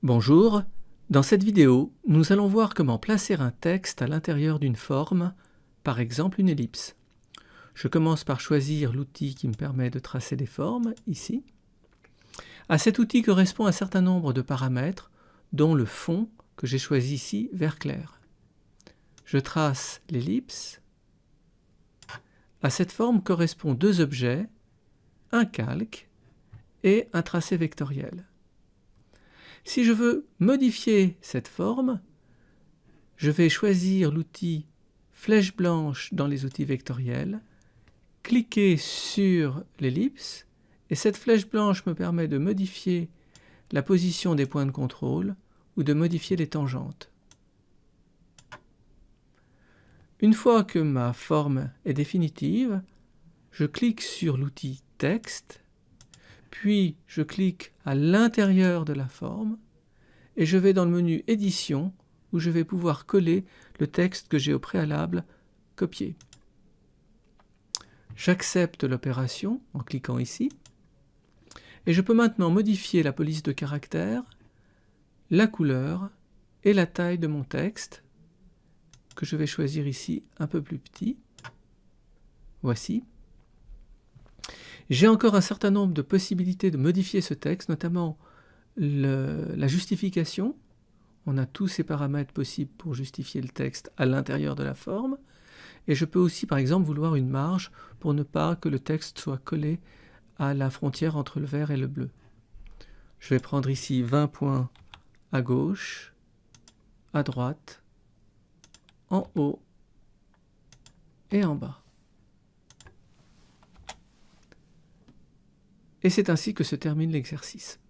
Bonjour, dans cette vidéo, nous allons voir comment placer un texte à l'intérieur d'une forme, par exemple une ellipse. Je commence par choisir l'outil qui me permet de tracer des formes, ici. À cet outil correspond un certain nombre de paramètres, dont le fond que j'ai choisi ici, vert clair. Je trace l'ellipse. À cette forme correspondent deux objets, un calque et un tracé vectoriel. Si je veux modifier cette forme, je vais choisir l'outil flèche blanche dans les outils vectoriels, cliquer sur l'ellipse, et cette flèche blanche me permet de modifier la position des points de contrôle ou de modifier les tangentes. Une fois que ma forme est définitive, je clique sur l'outil texte, puis je clique à l'intérieur de la forme, et je vais dans le menu édition, où je vais pouvoir coller le texte que j'ai au préalable copié. J'accepte l'opération en cliquant ici, et je peux maintenant modifier la police de caractères, la couleur et la taille de mon texte, que je vais choisir ici un peu plus petit. Voici. J'ai encore un certain nombre de possibilités de modifier ce texte, notamment la justification. On a tous ces paramètres possibles pour justifier le texte à l'intérieur de la forme. Et je peux aussi, par exemple, vouloir une marge pour ne pas que le texte soit collé à la frontière entre le vert et le bleu. Je vais prendre ici 20 points à gauche, à droite, en haut et en bas. Et c'est ainsi que se termine l'exercice.